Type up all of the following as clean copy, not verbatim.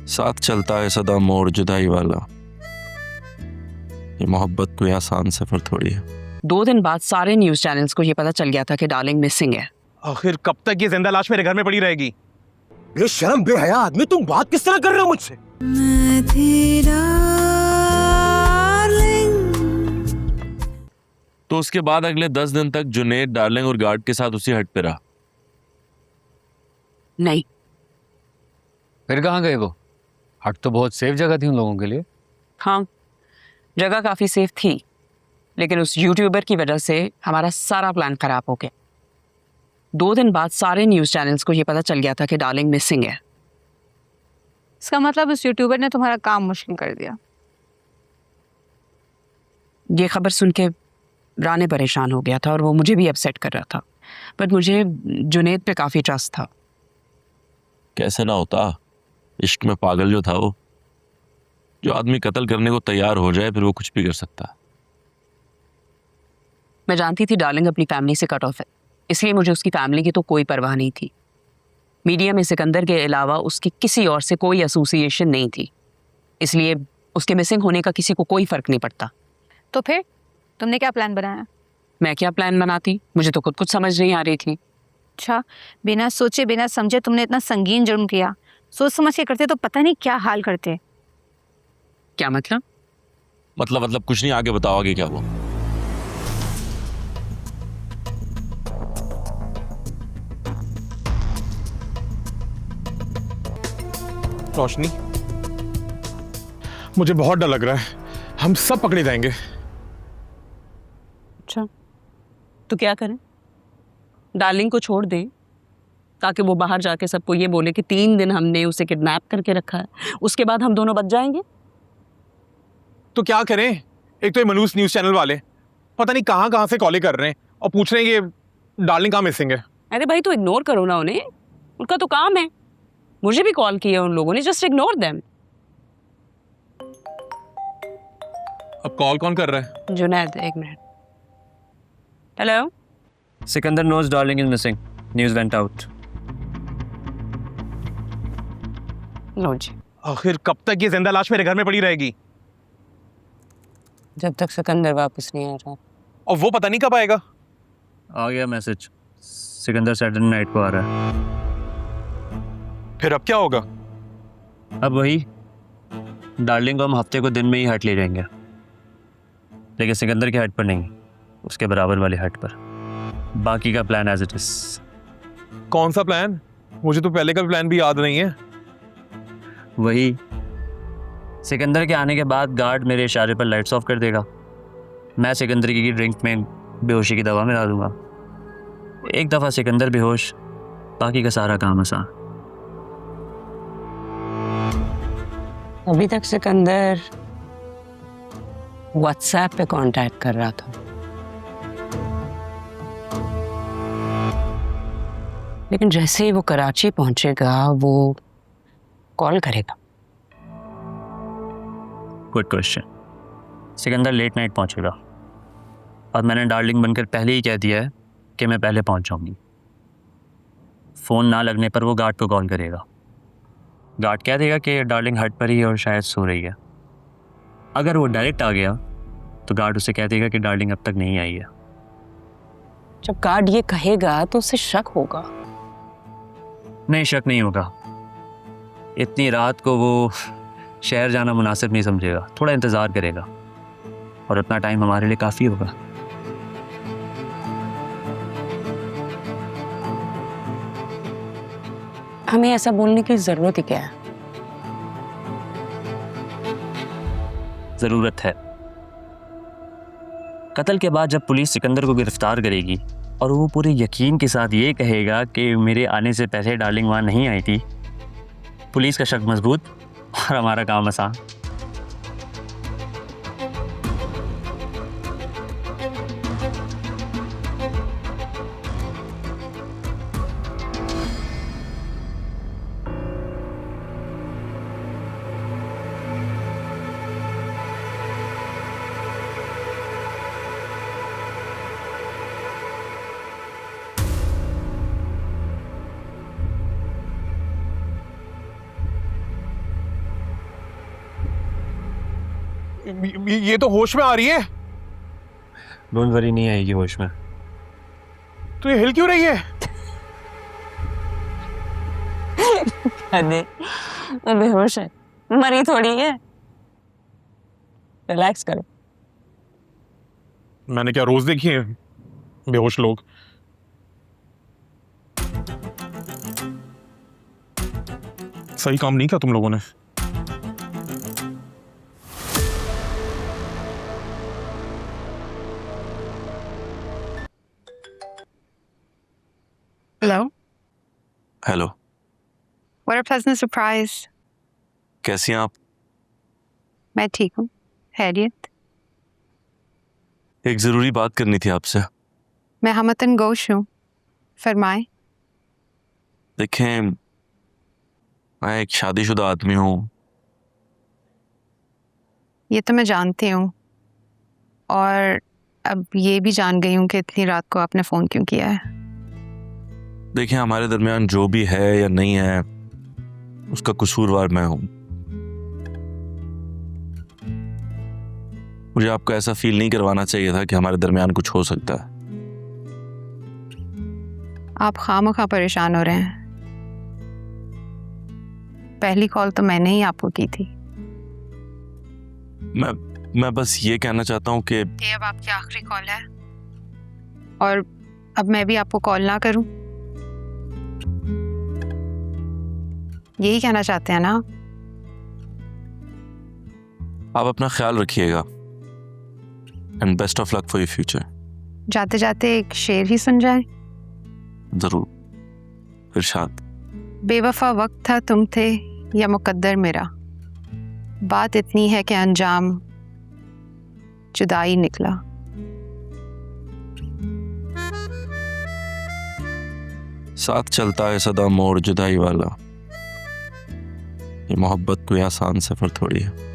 साथ चलता है सदा मोड़ जुदाई वाला। ये मोहब्बत कोई आसान सफर थोड़ी है। 2 दिन बाद सारे न्यूज चैनल्स को ये पता चल गया था कि डार्लिंग मिसिंग है। आखिर कब तक ये जिंदा लाश मेरे घर में पड़ी रहेगी? बेशरम बेहया आदमी, तुम बात किस तरह कर रहे हो मुझसे? तो उसके बाद अगले 10 दिन तक जुनैद डार्लिंग और गार्ड के साथ उसी हट पे रहा। नहीं, फिर कहाँ गए वो? हट तो बहुत सेफ जगह थी उन लोगों के लिए। हाँ जगह काफी सेफ थी, लेकिन उस यूट्यूबर की वजह से हमारा सारा प्लान खराब हो गया। 2 दिन बाद सारे न्यूज चैनल्स को ये पता चल गया था कि डार्लिंग मिसिंग है। इसका मतलब उस यूट्यूबर ने तुम्हारा काम मुश्किल कर दिया। ये खबर सुन के राने परेशान हो गया था और वो मुझे भी अपसेट कर रहा था, बट मुझे जुनैद पे काफ़ी ट्रस्ट था। कैसे ना होता, इश्क में पागल जो था वो। जो आदमी कत्ल करने को तैयार हो जाए फिर वो कुछ भी कर सकता है। मैं जानती थी डार्लिंग अपनी फैमिली से कट ऑफ है, इसलिए मुझे उसकी फैमिली की तो कोई परवाह नहीं थी। मीडिया में सिकंदर के अलावा उसकी किसी और से कोई एसोसिएशन नहीं थी, इसलिए उसके मिसिंग होने का किसी को कोई फ़र्क नहीं पड़ता। तो फिर तुमने क्या प्लान बनाया? मैं क्या प्लान बनाती, मुझे तो खुद कुछ समझ नहीं आ रही थी। अच्छा, बिना सोचे बिना समझे तुमने इतना संगीन जुर्म किया। सोच समझ के करते तो पता नहीं क्या हाल करते। क्या मतलब? मतलब कुछ नहीं, आगे बताओ आगे क्या हुआ। रोशनी, मुझे बहुत डर लग रहा है, हम सब पकड़े जाएंगे। अच्छा तो क्या करें? डार्लिंग को छोड़ दें ताकि वो बाहर जाके सबको ये बोले कि 3 दिन हमने उसे किडनैप करके रखा है, उसके बाद हम दोनों बच जाएंगे। तो क्या करें? एक तो ये मनूस न्यूज चैनल वाले पता नहीं कहां कहां से कॉलें कर रहे हैं और पूछ रहे हैं कि डार्लिंग कहां मिसिंग है। अरे भाई तो इग्नोर करो ना उन्हें, उनका तो काम है। मुझे भी कॉल किया उन लोगों ने, जस्ट इग्नोर देम। अब कॉल कौन कर रहा है? Junaid, 1 minute. Hello. Sikandar knows darling is missing. News went out. लो जी। आखिर कब तक ये जिंदा लाश मेरे घर में पड़ी रहेगी? जब तक सिकंदर वापस नहीं आ रहा। और वो पता नहीं कब आएगा। आ गया मैसेज, सिकंदर सैटरडे नाइट को आ रहा है। फिर अब क्या होगा? अब वही, डार्लिंग को हम हफ्ते को दिन में ही हट ले जाएंगे, लेकिन सिकंदर के हट पर नहीं, उसके बराबर वाले हट पर। बाकी का प्लान एज इट इज। कौन सा प्लान? मुझे तो पहले का प्लान भी याद नहीं है। वही, सिकंदर के आने के बाद गार्ड मेरे इशारे पर लाइट्स ऑफ कर देगा। मैं सिकंदर की ड्रिंक में बेहोशी की दवा मिला दूंगा। एक दफ़ा सिकंदर बेहोश, बाकी का सारा काम आसान। अभी तक सिकंदर व्हाट्सएप पे कांटेक्ट कर रहा था, लेकिन जैसे ही वो कराची पहुंचेगा वो कॉल करेगा। Good question. Sikandar late night पहुंचेगा और मैंने डार्लिंग बनकर पहले ही कह दिया है कि मैं पहले पहुंच जाऊंगी। फ़ोन ना लगने पर वो गार्ड को कॉल करेगा। गार्ड कह देगा कि डार्लिंग हट पर ही है और शायद सो रही है। अगर वो डायरेक्ट आ गया तो गार्ड उसे कह देगा कि डार्लिंग अब तक नहीं आई है। जब गार्ड ये कहेगा तो उसे शक होगा। नहीं, शक नहीं होगा। इतनी रात को वो शहर जाना मुनासिब नहीं समझेगा, थोड़ा इंतज़ार करेगा और अपना टाइम हमारे लिए काफ़ी होगा। हमें ऐसा बोलने की ज़रूरत ही क्या है? ज़रूरत है। कत्ल के बाद जब पुलिस सिकंदर को गिरफ्तार करेगी और वो पूरे यकीन के साथ ये कहेगा कि मेरे आने से पहले डार्लिंग वहाँ नहीं आई थी, पुलिस का शक मजबूत और हमारा काम आसान। ये तो होश में आ रही है। डोंट वरी, नहीं आएगी होश में। तो ये हिल क्यों रही है? अरे वो बेहोश है, मरी थोड़ी है। रिलैक्स करो। मैंने क्या रोज देखी है बेहोश लोग? सही काम नहीं किया तुम लोगों ने। Hello, hello, what a pleasant surprise. कैसी हैं आप? मैं ठीक हूँ, खैरियत। एक ज़रूरी बात करनी थी आपसे। मैं हमतन गोश हूँ, फरमाएं। देखें, मैं एक शादीशुदा आदमी हूँ। ये तो मैं जानती हूँ, और अब ये भी जान गई हूँ कि इतनी रात को आपने फ़ोन क्यों किया है। देखें, हमारे दरमियान जो भी है या नहीं है, उसका कसूरवार मैं हूँ। मुझे आपको ऐसा फील नहीं करवाना चाहिए था कि हमारे दरमियान कुछ हो सकता है। आप खामखा परेशान हो रहे हैं। पहली कॉल तो मैंने ही आपको की थी। मैं बस ये कहना चाहता हूँ कि ये अब आपकी आखिरी कॉल है, और अब मैं भी आपको कॉल ना करूं, यही कहना चाहते हैं ना? आप अपना ख्याल रखिएगा and best of luck for your future. जाते जाते एक शेर ही सुन जाए। जरूर। इरशाद। बेवफा वक्त था तुम थे या मुकद्दर मेरा, बात इतनी है कि अंजाम जुदाई निकला। साथ चलता है सदा मोड़ जुदाई वाला। ये मोहब्बत कोई आसान सफर थोड़ी है।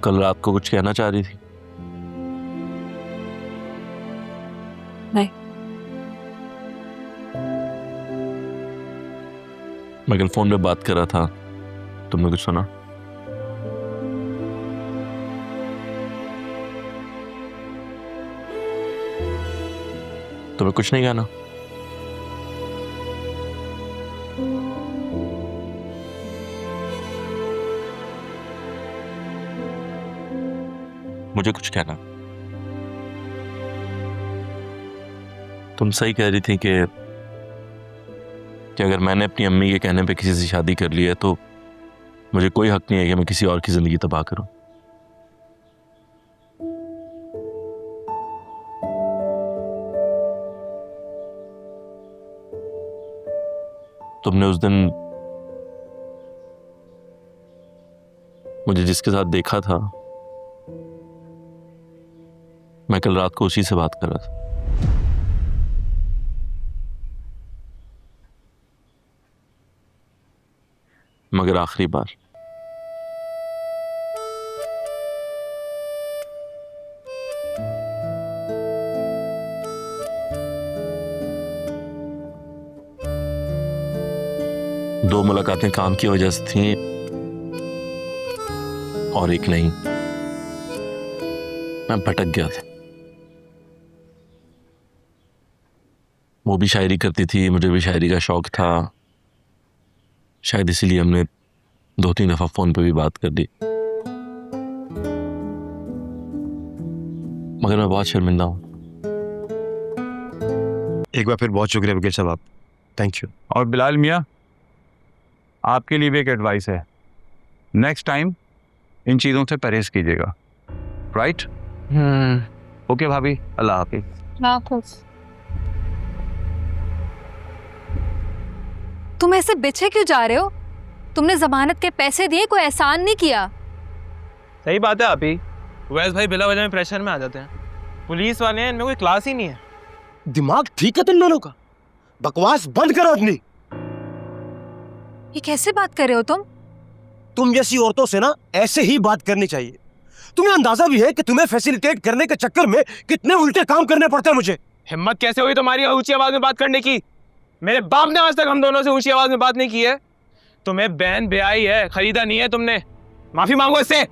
कल रात को कुछ कहना चाह रही थी? नहीं। मैं कल फोन पे बात कर रहा था, तुमने कुछ सुना? तुम्हें कुछ नहीं कहना? मुझे कुछ कहना। तुम सही कह रही थी कि अगर मैंने अपनी अम्मी के कहने पे किसी से शादी कर ली है तो मुझे कोई हक नहीं है कि मैं किसी और की जिंदगी तबाह करूं। तुमने उस दिन मुझे जिसके साथ देखा था, मैं कल रात को उसी से बात कर रहा था। मगर आखिरी बार। दो मुलाकातें काम की वजह से थी और एक नहीं। मैं भटक गया था। वो भी शायरी करती थी, मुझे भी शायरी का शौक था। शायद इसीलिए हमने 2-3 दफा फोन पे भी बात कर ली। मगर मैं बहुत शर्मिंदा हूँ। एक बार फिर बहुत शुक्रिया वकील साहब, आप थैंक यू। और बिलाल मियाँ, आपके लिए भी एक एडवाइस है। नेक्स्ट टाइम इन चीज़ों से परहेज कीजिएगा। राइट? ओके भाभी, अल्लाह हाफिज। तुम ऐसे बिछे क्यों जा रहे हो? तुमने जमानत के पैसे दिए, कोई एहसान नहीं किया। सही बात है आपी, वैसे भाई बिला वजह में प्रेशर में आ जाते हैं। पुलिस वाले हैं, इनमें कोई क्लास ही नहीं है। दिमाग ठीक है तुम दोनों का? बकवास बंद करो अपनी। ये कैसे बात कर रहे हो तुम जैसी औरतों से ना ऐसे ही बात करनी चाहिए। तुम्हें अंदाजा भी है कि तुम्हें फैसिलिटेट करने के चक्कर में कितने उल्टे काम करने पड़ते हैं मुझे। हिम्मत कैसे हुई तुम्हारी ऊंची आवाज में बात करने की? मेरे बाप ने आज तक हम दोनों से ऊंची आवाज में बात नहीं की है। तुम्हें बहन ब्याही है, खरीदा नहीं है तुमने। माफी मांगो इससे।